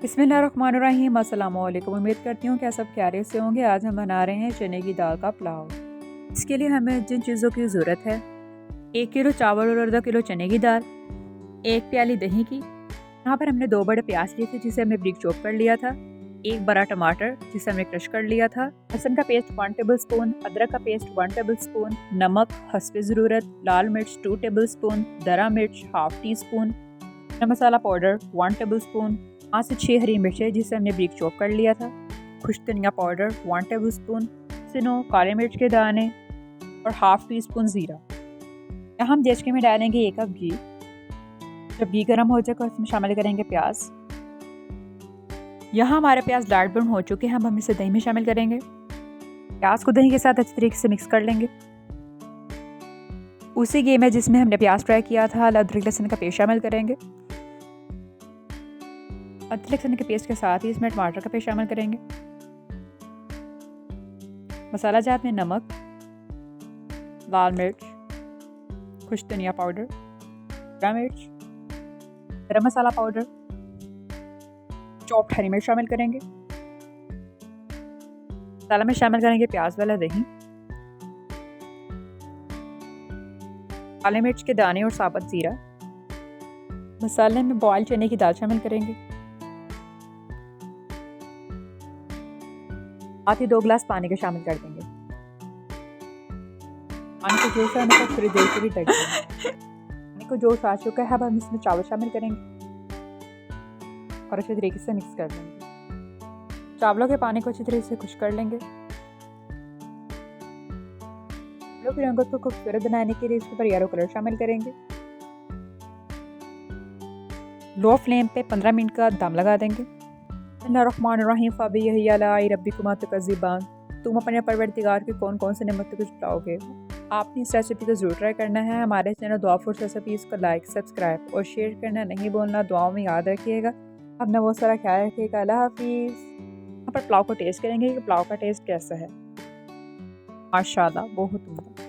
बिस्मिल्लाहिर्रहमानिर्रहीम। अस्सलामुअलैकुम। उम्मीद करती हूँ कि सब खैरियत से होंगे। आज हम बना रहे हैं चने की दाल का पुलाव। इसके लिए हमें जिन चीज़ों की ज़रूरत है, 1 किलो चावल और आधा किलो चने की दाल, 1 प्याली दही की। यहाँ पर हमने 2 बड़े प्याज लिए थे जिसे हमने ब्रिक चॉप कर लिया था, 1 बड़ा टमाटर जिसे हमने क्रश कर लिया था, लहसुन का पेस्ट 1 टेबल स्पून, अदरक का पेस्ट 1 टेबल स्पून, नमक हस्बे ज़रूरत, लाल मिर्च 2 टेबल स्पून, दरा मिर्च ½ टी स्पून, गरम मसाला पाउडर 1 टेबल स्पून, 5 से 6 हरी मिर्चें जिसे हमने ब्रिक चॉप कर लिया था, खुश्क धनिया पाउडर 1 टेबल स्पून, सिनो काले मिर्च के दाने और ½ टी स्पून ज़ीरा। यहाँ हम देचके में डालेंगे 1 कप घी। जब घी गर्म हो जाएगा उसमें शामिल करेंगे प्याज। यहाँ हमारे प्याज लाइट ब्राउन हो चुके हैं। हम इसे दही में शामिल करेंगे। प्याज को दही के साथ अच्छी तरीके से मिक्स कर लेंगे। उसी घी में जिसमें हमने प्याज फ्राई किया था अदरक लहसुन का पेस्ट शामिल करेंगे। अदरक लहसुन के पेस्ट के साथ ही इसमें टमाटर का पेस्ट शामिल करेंगे। मसाला जात में नमक, लाल मिर्च, खुश्क धनिया पाउडर, हरा मिर्च, गरम मसाला पाउडर, चॉप्ड हरी मिर्च शामिल करेंगे। मसाला में शामिल करेंगे प्याज वाला दही, काले मिर्च के दाने और साबुत ज़ीरा। मसाले में बॉयल चने की दाल शामिल करेंगे। साथ ही 2 गिलास पानी के शामिल कर देंगे। पानी को जोश आने तक थोड़ी देर के लिए ढक देंगे। पानी को जोश आ चुका है। अब हम इसमें चावल शामिल करेंगे और अच्छे तरीके से मिक्स कर देंगे। चावलों के पानी को अच्छी तरीके से खुश्क कर लेंगे। चावलों की रंगत को खूबसूरत बनाने के लिए इसके ऊपर येलो कलर शामिल करेंगे। लो फ्लेम पे 15 मिनट का दम लगा देंगे। बिस्मिल्लाहिर्रहमानिर्रहीम। फ़बियही अलाई रब्बिकुमा तुकज़्ज़िबान। तुम अपने परवरदिगार की कौन कौन से नेमतों को छुपाओगे। आपने इस रेसिपी को ज़रूर ट्राई करना है। हमारे चैनल दुआ फॉर रेसिपीज़ को लाइक, सब्सक्राइब और शेयर करना नहीं भूलना। दुआओं में याद रखिएगा। अपना बहुत सारा ख्याल रखिएगा। अल्लाह हाफिज़। यहाँ पर पुलाव को टेस्ट करेंगे कि पुलाव का टेस्ट कैसा है। माशाल्लाह बहुत उम्दा।